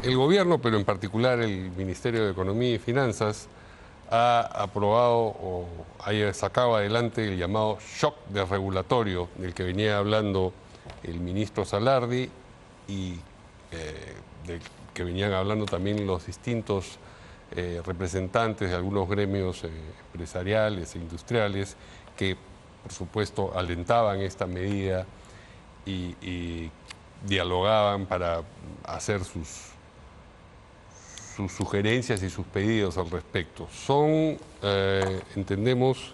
el gobierno, pero en particular el Ministerio de Economía y Finanzas, ha aprobado o ha sacado adelante el llamado shock desregulatorio del que venía hablando el ministro Salardi y del que venían hablando también los distintos representantes de algunos gremios empresariales e industriales que, por supuesto, alentaban esta medida y dialogaban para hacer sus sugerencias y sus pedidos al respecto. Son, entendemos,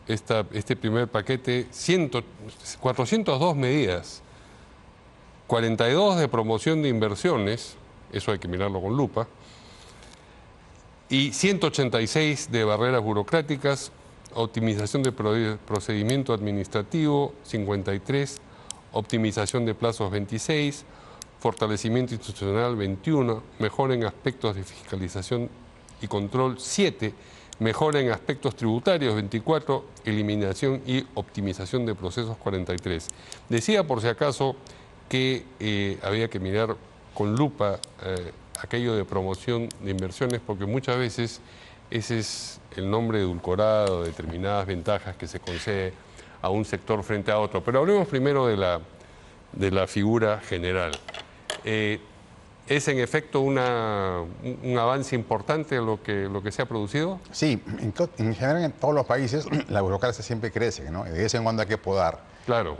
este primer paquete, 402 medidas, 42 de promoción de inversiones, eso hay que mirarlo con lupa, y 186 de barreras burocráticas, optimización de procedimiento administrativo, 53, optimización de plazos, 26, fortalecimiento institucional, 21, mejora en aspectos de fiscalización y control, 7, mejora en aspectos tributarios, 24, eliminación y optimización de procesos, 43. Decía por si acaso que había que mirar con lupa aquello de promoción de inversiones, porque muchas veces ese es el nombre edulcorado de determinadas ventajas que se concede a un sector frente a otro. Pero hablemos primero de la figura general. ¿Es en efecto un avance importante lo que se ha producido? Sí, en general en todos los países la burocracia siempre crece, ¿no? De vez en cuando hay que podar. Claro,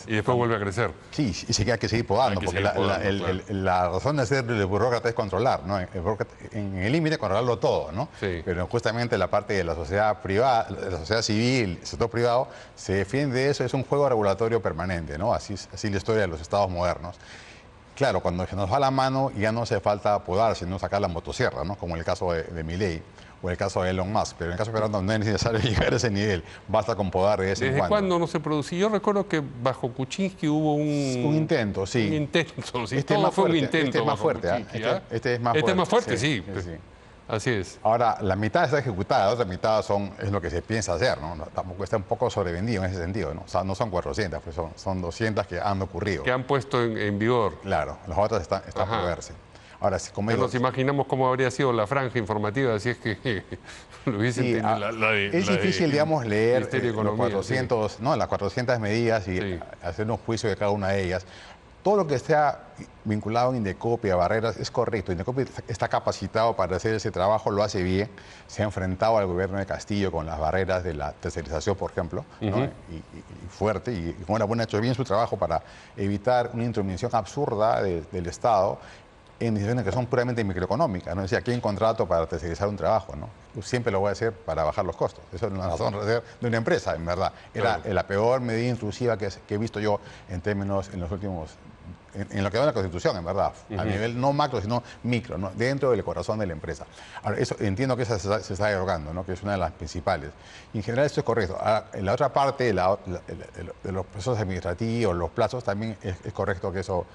y después vuelve a crecer. Sí, y hay que seguir podando, porque la razón de ser del burócrata es controlar, ¿no? En el límite controlarlo todo, ¿no? Sí. Pero justamente la parte de la sociedad privada, la sociedad civil, el sector privado, se defiende de eso, es un juego regulatorio permanente, ¿no? Así la historia de los estados modernos. Claro, cuando se nos va la mano ya no hace falta podar, sino sacar la motosierra, ¿no? Como en el caso de Milei o el caso de Elon Musk, pero en el caso de Fernando no es necesario llegar a ese nivel, basta con podar de vez en cuando. ¿Desde cuándo no se producía? Yo recuerdo que bajo Kuczynski hubo un intento, sí. Un intento, sí. Este todo fue un intento. Este es más fuerte, este es más fuerte. Este es más fuerte, sí. Sí. Así es. Ahora, la mitad está ejecutada, la otra mitad es lo que se piensa hacer, ¿no? Tampoco está un poco sobrevendido en ese sentido, ¿no? O sea, no son 400, pues son 200 que han ocurrido. Que han puesto en vigor. Claro, las otras están por verse. Ahora, como nos imaginamos cómo habría sido la franja informativa si es que lo hubiesen tenido. Es difícil, digamos, leer los 400, sí. ¿No? Las 400 medidas y hacer un juicio de cada una de ellas. Todo lo que esté vinculado a Indecopi, a barreras, es correcto. Indecopi está capacitado para hacer ese trabajo, lo hace bien. Se ha enfrentado al gobierno de Castillo con las barreras de la tercerización, por ejemplo, ¿no? y fuerte. Y como la buena ha hecho bien su trabajo para evitar una intromisión absurda del Estado en decisiones que son puramente microeconómicas, ¿no? Es decir, aquí hay un contrato para tercerizar un trabajo, ¿no? Siempre lo voy a hacer para bajar los costos. Eso es una razón de ser de una empresa, en verdad. Era la peor medida intrusiva que he visto yo en términos, en los últimos, en lo que da la Constitución, en verdad. A nivel no macro, sino micro, ¿no? Dentro del corazón de la empresa. Ahora, eso entiendo que esa se está derogando, ¿no? Que es una de las principales. Y en general esto es correcto. Ahora, en la otra parte, de los procesos administrativos, los plazos, también es correcto que eso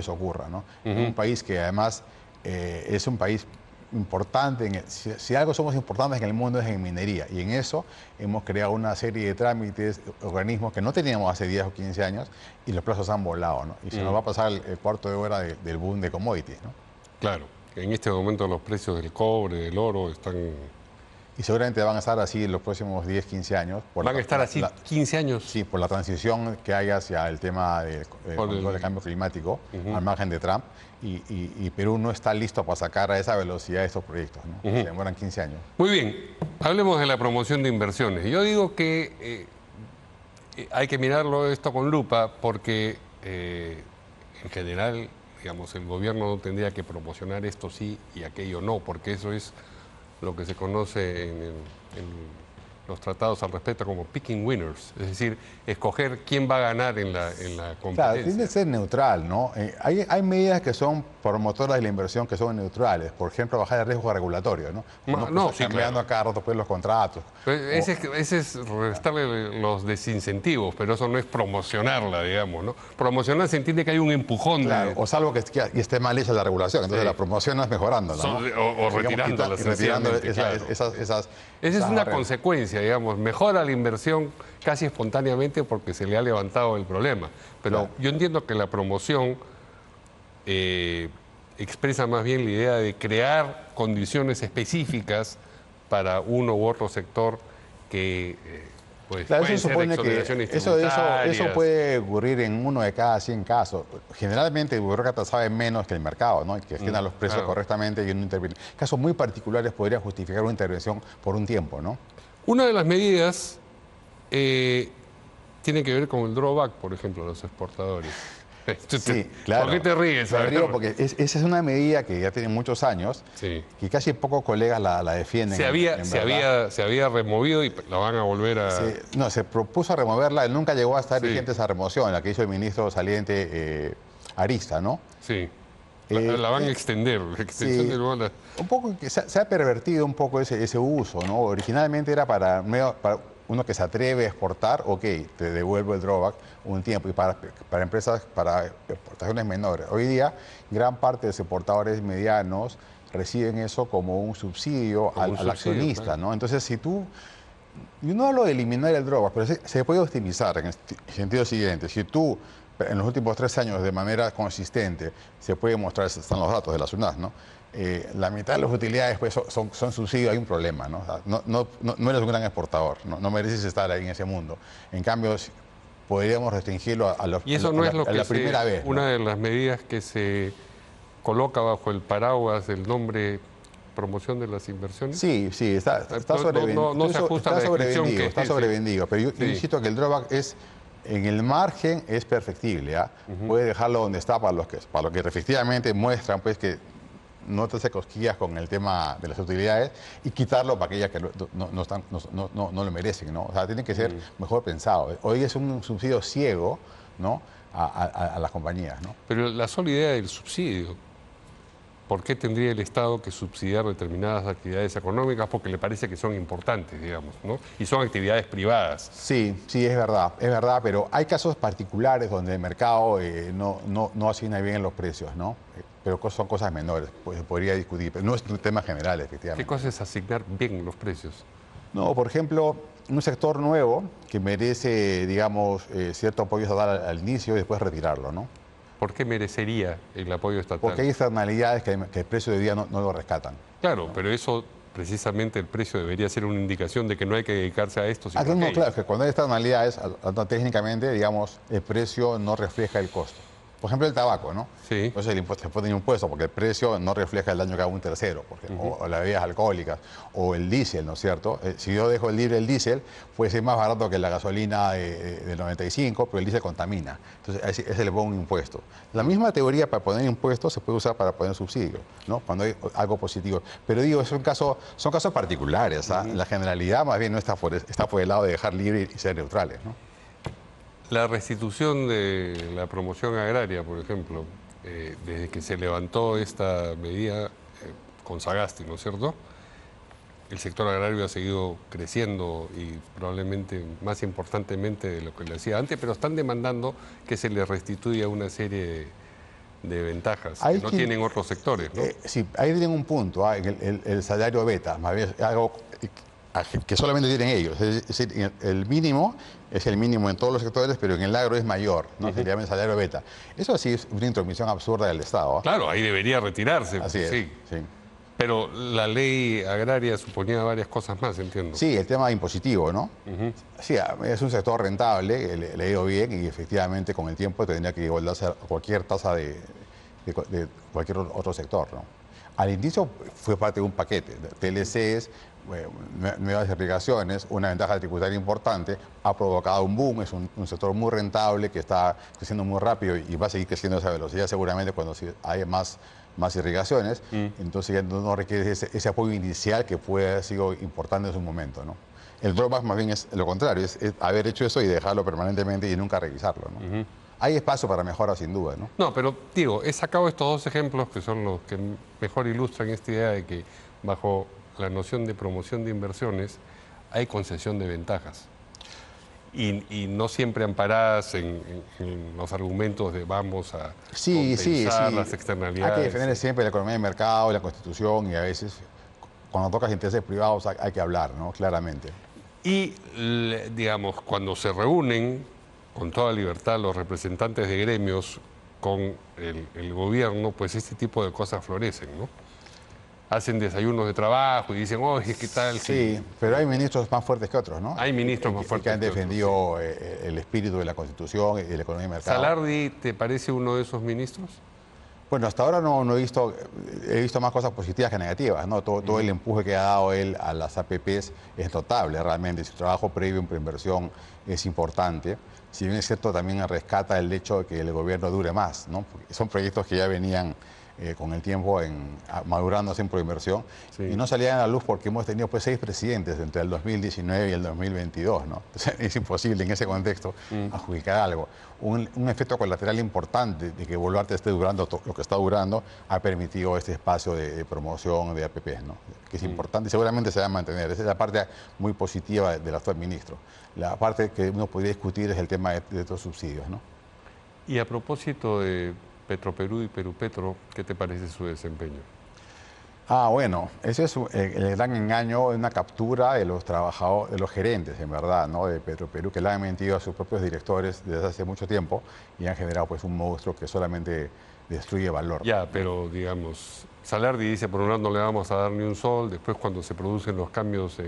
ocurra, ¿no? Un país que además es un país importante, si algo somos importantes en el mundo es en minería, y en eso hemos creado una serie de trámites, organismos que no teníamos hace 10 o 15 años, y los plazos han volado, ¿no? Y se nos va a pasar el cuarto de hora del boom de commodities, ¿no? Claro, en este momento los precios del cobre, del oro están... Y seguramente van a estar así en los próximos 10, 15 años. ¿Van a estar así 15 años? Sí, por la transición que hay hacia el tema del cambio climático, al margen de Trump. Y Perú no está listo para sacar a esa velocidad estos proyectos, ¿no? Se demoran 15 años. Muy bien, hablemos de la promoción de inversiones. Yo digo que hay que mirarlo esto con lupa porque en general, digamos, el gobierno no tendría que promocionar esto sí y aquello no, porque eso es lo que se conoce en los tratados al respecto como picking winners, es decir, escoger quién va a ganar en la competencia. Claro, tiene que ser neutral, ¿no? Hay medidas que son promotoras de la inversión que son neutrales, por ejemplo, bajar el riesgo regulatorio, ¿no? Cambiando a cada rato pues, los contratos. Ese es restarle los desincentivos, pero eso no es promocionarla, digamos, ¿no? Promocionar se entiende que hay un empujón. Claro, o salvo que esté mal hecha la regulación, entonces la promocionas mejorándola, ¿no? O retirándola. Retirando Esa es una consecuencia, digamos, mejora la inversión casi espontáneamente porque se le ha levantado el problema. Pero yo entiendo que la promoción expresa más bien la idea de crear condiciones específicas para uno u otro sector que pues, claro, pueden eso ser supone que eso puede ocurrir en 1 de cada 100 casos. Generalmente el burócrata sabe menos que el mercado, ¿no? Y que gestiona los precios correctamente y no interviene. Casos muy particulares podrían justificar una intervención por un tiempo, ¿no? Una de las medidas tiene que ver con el drawback, por ejemplo, de los exportadores. Sí, claro. ¿Por qué te ríes? Me río porque esa es una medida que ya tiene muchos años, sí, que casi pocos colegas la defienden. Se había removido y la van a volver a... No, se propuso removerla, nunca llegó a estar vigente esa remoción, la que hizo el ministro saliente Arista, ¿no? Sí. La van a extender, la extensión del bola. Un poco, se ha pervertido un poco ese uso, ¿no? Originalmente era para uno que se atreve a exportar, ok, te devuelvo el drawback un tiempo, y para empresas, para exportaciones menores. Hoy día, gran parte de los exportadores medianos reciben eso como un subsidio al accionista, claro, ¿no? Entonces, si tú... Yo no hablo de eliminar el drawback, pero se puede optimizar en el sentido siguiente. Si tú, en los últimos 3 años, de manera consistente, se puede mostrar, están los datos de la SUNAT, ¿no? La mitad de las utilidades pues, son subsidios, hay un problema, ¿no? O sea, no eres un gran exportador, no mereces estar ahí en ese mundo. En cambio, podríamos restringirlo a la primera vez, ¿no? Una de las medidas que se coloca bajo el paraguas del nombre promoción de las inversiones. Sí, está sobrevendido. No se ajusta a la descripción que está sobrevendido, pero yo insisto que el drawback es... En el margen es perfectible, ¿ah? Puede dejarlo donde está para los que efectivamente muestran pues, que no te hace cosquillas con el tema de las utilidades y quitarlo para aquellas que no lo merecen, ¿no? O sea, tiene que ser mejor pensado. Hoy es un subsidio ciego, ¿no? a las compañías, ¿no? Pero la sola idea del subsidio, ¿por qué tendría el Estado que subsidiar determinadas actividades económicas? Porque le parece que son importantes, digamos, ¿no? Y son actividades privadas. Sí, es verdad, pero hay casos particulares donde el mercado no asigna bien los precios, ¿no? Pero son cosas menores, pues se podría discutir, pero no es un tema general, efectivamente. ¿Qué cosa es asignar bien los precios? No, por ejemplo, un sector nuevo que merece, digamos, cierto apoyo estatal al inicio y después retirarlo, ¿no? ¿Por qué merecería el apoyo estatal? Porque hay externalidades que el precio de día no lo rescatan. Claro, ¿no? Pero eso, precisamente el precio debería ser una indicación de que no hay que dedicarse a esto. Claro, es que cuando hay externalidades, técnicamente, digamos, el precio no refleja el costo. Por ejemplo, el tabaco, ¿no? Sí. Entonces se pone un impuesto porque el precio no refleja el daño que haga un tercero, porque, o las bebidas alcohólicas, o el diésel, ¿no es cierto? Si yo dejo libre el diésel, puede ser más barato que la gasolina del 95, pero el diésel contamina. Entonces, ese le pongo un impuesto. La misma teoría para poner impuestos se puede usar para poner subsidios, ¿no? Cuando hay algo positivo. Pero digo, son casos particulares, ¿ah? La generalidad más bien no está por el lado de dejar libre y ser neutrales, ¿no? La restitución de la promoción agraria, por ejemplo, desde que se levantó esta medida con Sagasti, ¿no es cierto? El sector agrario ha seguido creciendo y probablemente más importantemente de lo que le hacía antes, pero están demandando que se les restituya una serie de ventajas que no tienen otros sectores, ¿no? Sí, ahí tienen un punto, el salario beta, más bien algo que solamente tienen ellos. Es decir, el mínimo es el mínimo en todos los sectores, pero en el agro es mayor, ¿no? Se llama el salario beta. Eso sí es una intromisión absurda del Estado, ¿eh? Claro, ahí debería retirarse. Así es, sí. Pero la ley agraria suponía varias cosas más, entiendo. Sí, el tema impositivo, ¿no? Sí, es un sector rentable, le ha ido bien y efectivamente con el tiempo tendría que igualarse a cualquier tasa de cualquier otro sector, ¿no? Al inicio fue parte de un paquete, TLCs, nuevas irrigaciones, una ventaja tributaria importante, ha provocado un boom, es un sector muy rentable que está creciendo muy rápido y va a seguir creciendo a esa velocidad seguramente cuando hay más irrigaciones, entonces ya no requiere ese apoyo inicial que puede haber sido importante en su momento, ¿no? El drawback más bien es lo contrario, es haber hecho eso y dejarlo permanentemente y nunca revisarlo, ¿no? Hay espacio para mejora sin duda, ¿no? No, pero digo, he sacado estos dos ejemplos que son los que mejor ilustran esta idea de que bajo la noción de promoción de inversiones hay concesión de ventajas. Y no siempre amparadas en los argumentos de vamos a compensar las externalidades. Hay que defender siempre la economía de mercado, la Constitución y a veces cuando tocas intereses privados hay que hablar, ¿no? Claramente. Y, digamos, cuando se reúnen con toda libertad los representantes de gremios con el gobierno, pues este tipo de cosas florecen, ¿no? Hacen desayunos de trabajo y dicen, oye, ¿qué tal? Sí, pero hay ministros más fuertes que otros, ¿no? Hay ministros más fuertes que han defendido el espíritu de la Constitución y la economía de mercado. ¿Salardi te parece uno de esos ministros? Bueno, hasta ahora no he visto más cosas positivas que negativas, ¿no? Todo el empuje que ha dado él a las APPs es notable realmente. Su trabajo previo en preinversión es importante. Si bien es cierto, también rescata el hecho de que el gobierno dure más, ¿no? Porque son proyectos que ya venían con el tiempo madurándose en proinversión, sí, y no salían a la luz porque hemos tenido pues 6 presidentes entre el 2019 y el 2022, ¿no? Entonces, es imposible en ese contexto adjudicar algo. Un efecto colateral importante de que Boluarte esté durando lo que está durando ha permitido este espacio de promoción de APPs, ¿no? Que es importante y seguramente se va a mantener. Esa es la parte muy positiva del actual ministro. La parte que uno podría discutir es el tema de estos subsidios, ¿no? Y a propósito de Petroperú y Perupetro, ¿qué te parece su desempeño? Bueno, ese es el gran engaño, una captura de los trabajadores, de los gerentes, en verdad, ¿no? De Petroperú, que le han mentido a sus propios directores desde hace mucho tiempo y han generado pues un monstruo que solamente destruye valor. Ya, pero digamos, Salardi dice, por un lado no le vamos a dar ni un sol, después cuando se producen los cambios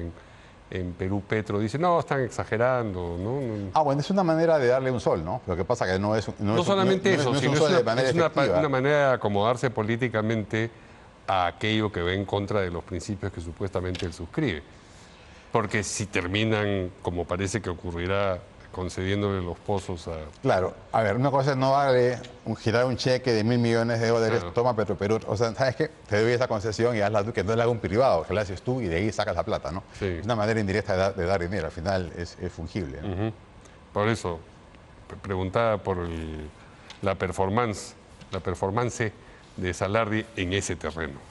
en Perú Petro, dice, no, están exagerando, ¿no? Bueno, es una manera de darle un sol, ¿no? Lo que pasa que no es no solamente eso, sino es una manera de acomodarse políticamente a aquello que va en contra de los principios que supuestamente él suscribe. Porque si terminan, como parece que ocurrirá, concediéndole los pozos a... Claro, a ver, una cosa es no darle girar un cheque de $1.000 millones, claro, toma Petroperú, o sea, ¿sabes qué? Te doy esa concesión y hazla tú, que no la haga un privado, que la haces tú y de ahí sacas la plata, ¿no? Sí. Es una manera indirecta de dar dinero, al final es fungible, ¿no? Por eso, preguntaba por la performance de Salardi en ese terreno.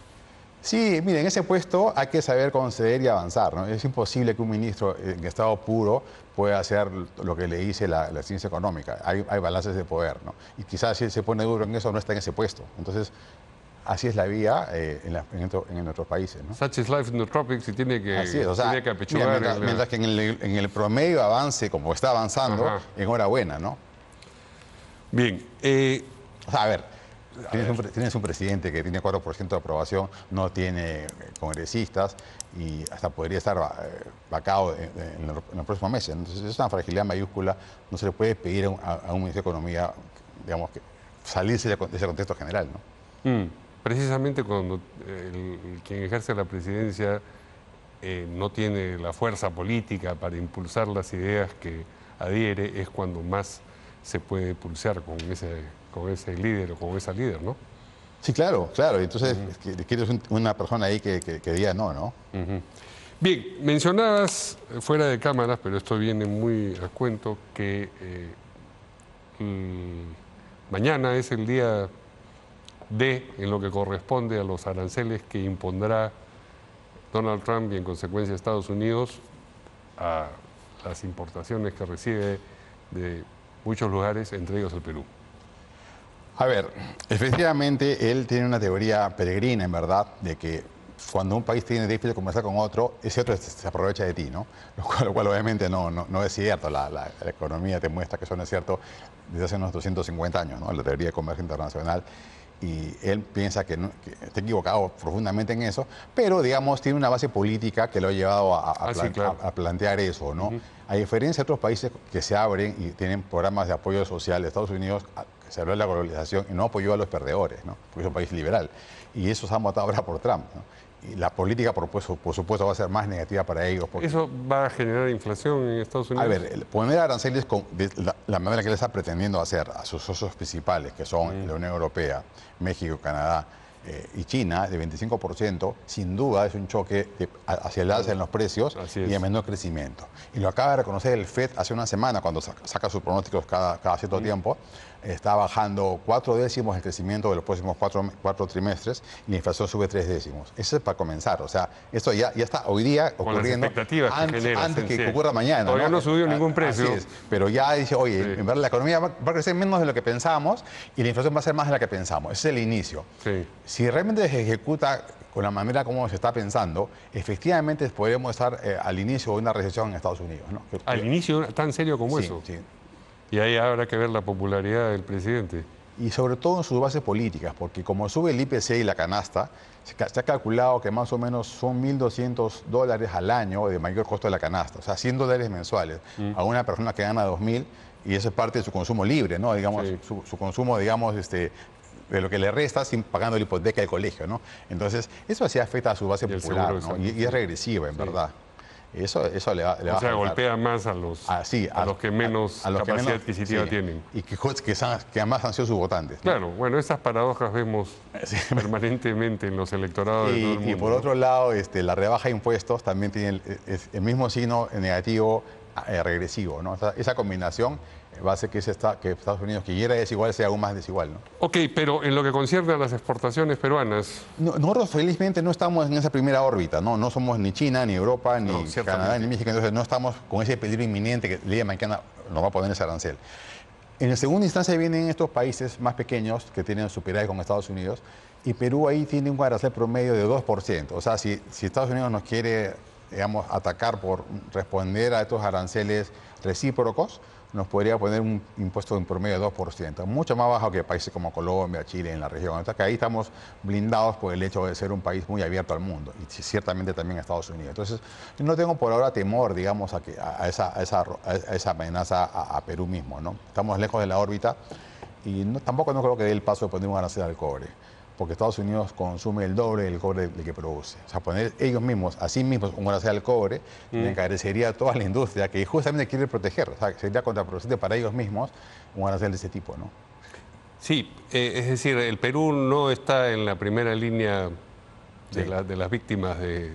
Sí, mire, en ese puesto hay que saber conceder y avanzar, ¿no? Es imposible que un ministro en estado puro pueda hacer lo que le dice la ciencia económica. Hay balances de poder, ¿no? Y quizás si él se pone duro en eso, no está en ese puesto. Entonces, así es la vía en nuestros países, ¿no? Such is life in the tropics y tiene que, así es, o sea, apechugar. Mientras que en el promedio avance como está avanzando, enhorabuena, ¿no? Bien. O sea, a ver, tienes un presidente que tiene 4% de aprobación, no tiene congresistas y hasta podría estar vacado en los próximos meses. Entonces es una fragilidad mayúscula, no se le puede pedir a un ministro de Economía, digamos, que salirse de ese contexto general, ¿no? Precisamente cuando quien ejerce la presidencia no tiene la fuerza política para impulsar las ideas que adhiere, es cuando más se puede pulsar con ese líder o con esa líder, ¿no? Sí, claro, claro. Entonces, quieres una persona ahí que diga no. Bien, mencionabas fuera de cámaras, pero esto viene muy a cuento, que mañana es el día D en lo que corresponde a los aranceles que impondrá Donald Trump y en consecuencia Estados Unidos a las importaciones que recibe de muchos lugares, entre ellos el Perú. A ver, efectivamente él tiene una teoría peregrina, en verdad, de que cuando un país tiene déficit comercial con otro, ese otro se aprovecha de ti, ¿no? Lo cual obviamente no es cierto. La economía te muestra que eso no es cierto desde hace unos 250 años, ¿no? La teoría de comercio internacional. Y él piensa que está equivocado profundamente en eso, pero, digamos, tiene una base política que lo ha llevado a plantear eso, ¿no? A diferencia de otros países que se abren y tienen programas de apoyo social, Estados Unidos se habló de la globalización y no apoyó a los perdedores, ¿no? Porque es un país liberal. Y eso se ha votado ahora por Trump, ¿no? Y la política, por supuesto, va a ser más negativa para ellos. ¿Eso va a generar inflación en Estados Unidos? A ver, poner aranceles de la manera que él está pretendiendo hacer a sus socios principales, que son la Unión Europea, México, Canadá y China, de 25%, sin duda es un choque hacia el alza en los precios y el menor crecimiento. Y lo acaba de reconocer el FED hace una semana, cuando saca sus pronósticos cada cierto tiempo. Está bajando 4 décimos el crecimiento de los próximos cuatro trimestres y la inflación sube 3 décimos. Eso es para comenzar. O sea, esto ya está hoy día ocurriendo antes que ocurra mañana. Todavía no subió ningún precio. Así es, pero ya dice, oye, en verdad la economía va a crecer menos de lo que pensamos y la inflación va a ser más de la que pensamos. Ese es el inicio. Si realmente se ejecuta con la manera como se está pensando, efectivamente podremos estar al inicio de una recesión en Estados Unidos, ¿no? ¿Al inicio tan serio como eso? Sí. Y ahí habrá que ver la popularidad del presidente. y sobre todo en sus bases políticas, porque como sube el IPC y la canasta, se ha calculado que más o menos son $1.200 al año de mayor costo de la canasta, o sea, $100 mensuales a una persona que gana 2.000, y eso es parte de su consumo libre, ¿no? Digamos, sí. su consumo, digamos, de lo que le resta sin pagando la hipoteca del colegio, ¿no? Entonces, eso sí afecta a su base popular, ¿no? Y es regresiva, en verdad. Eso le va o sea, golpea más a los que menos capacidad adquisitiva tienen. Y que además han sido sus votantes, ¿no? Claro, bueno, esas paradojas vemos permanentemente en los electorados de todo el mundo. Y por otro lado, la rebaja de impuestos también tiene el mismo signo negativo regresivo, ¿no? O sea, esa combinación va a hacer que Estados Unidos, que ya era desigual, sea aún más desigual, ¿no? Ok, pero en lo que concierne a las exportaciones peruanas... Nosotros felizmente no estamos en esa primera órbita, ¿no? No somos ni China, ni Europa, ni Canadá, ni México, entonces no estamos con ese peligro inminente que el día de mañana nos va a poner ese arancel. En segunda instancia vienen estos países más pequeños que tienen superávit con Estados Unidos, y Perú ahí tiene un arancel promedio de 2%. O sea, si Estados Unidos nos quiere, digamos, atacar por responder a estos aranceles recíprocos, nos podría poner un impuesto en promedio de 2%, mucho más bajo que países como Colombia, Chile, en la región. O sea, que ahí estamos blindados por el hecho de ser un país muy abierto al mundo, y ciertamente también a Estados Unidos. Entonces, no tengo por ahora temor, digamos, a esa amenaza a Perú mismo, ¿no? Estamos lejos de la órbita, y tampoco no creo que dé el paso de poner un arancel al cobre, porque Estados Unidos consume el doble del cobre del que produce. O sea, poner ellos mismos, a sí mismos, un arancel al cobre, le encarecería a toda la industria que justamente quiere proteger. O sea, sería contraproducente para ellos mismos un arancel de ese tipo, ¿no? Sí, es decir, el Perú no está en la primera línea de las víctimas de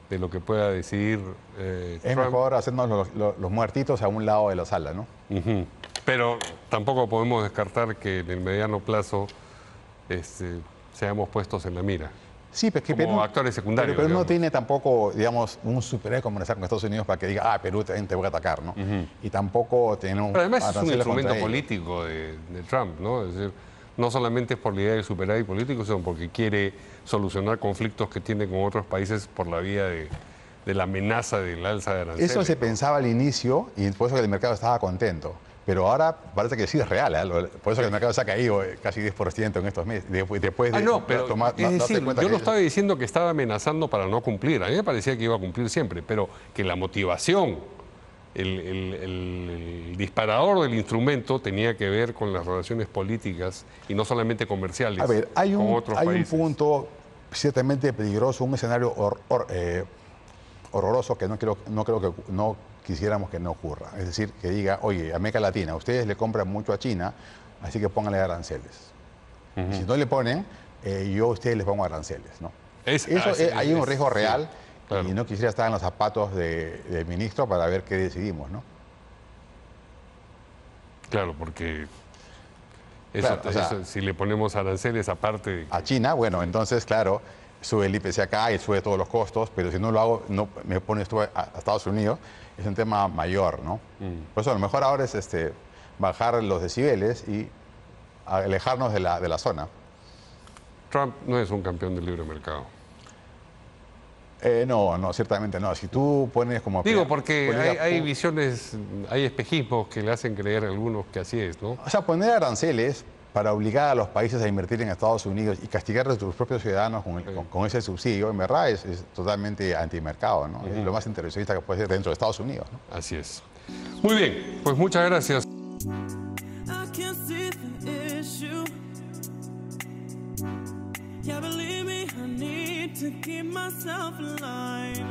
lo que pueda decidir Es Trump. mejor hacernos los muertitos a un lado de la sala, ¿no? Pero tampoco podemos descartar que en el mediano plazo seamos puestos en la mira. Sí, pero es que como Perú, actores secundarios. Pero no tiene tampoco, digamos, un superhéroe comercial con Estados Unidos para que diga, Perú te voy a atacar, ¿no? Y tampoco tiene un... Pero además es un instrumento político de Trump, ¿no? Es decir, no solamente es por la idea del superávit político, sino porque quiere solucionar conflictos que tiene con otros países por la vía de la amenaza del alza de aranceles. Eso se pensaba al inicio, y por eso que el mercado estaba contento. Pero ahora parece que sí es real, ¿eh? Por eso que el mercado se ha caído casi 10% en estos meses. Después de es decir, yo no estaba diciendo que estaba amenazando para no cumplir. A mí me parecía que iba a cumplir siempre, pero que la motivación, el disparador del instrumento tenía que ver con las relaciones políticas y no solamente comerciales. A ver, hay un punto ciertamente peligroso, un escenario horroroso que no quisiéramos que no ocurra. Es decir, que diga, oye, América Latina, ustedes le compran mucho a China, así que pónganle aranceles. Si no le ponen, yo a ustedes les pongo aranceles, ¿no? Hay un riesgo real, claro. Y no quisiera estar en los zapatos del ministro para ver qué decidimos, ¿no? Claro, porque si le ponemos aranceles aparte... A China, bueno, entonces, claro, sube el IPC acá y sube todos los costos, pero si no lo hago, no me pone esto a Estados Unidos, es un tema mayor, ¿no? Por eso a lo mejor ahora es bajar los decibeles y alejarnos de la zona. Trump no es un campeón del libre mercado. No, ciertamente no. Si tú pones como... Digo, porque hay visiones, hay espejismos que le hacen creer a algunos que así es, ¿no? O sea, poner aranceles para obligar a los países a invertir en Estados Unidos y castigar a sus propios ciudadanos con ese subsidio, en verdad es totalmente antimercado, ¿no? Es lo más intervencionista que puede ser dentro de Estados Unidos, ¿no? Así es. Muy bien, pues muchas gracias. Yeah, believe me, I need to keep myself alive.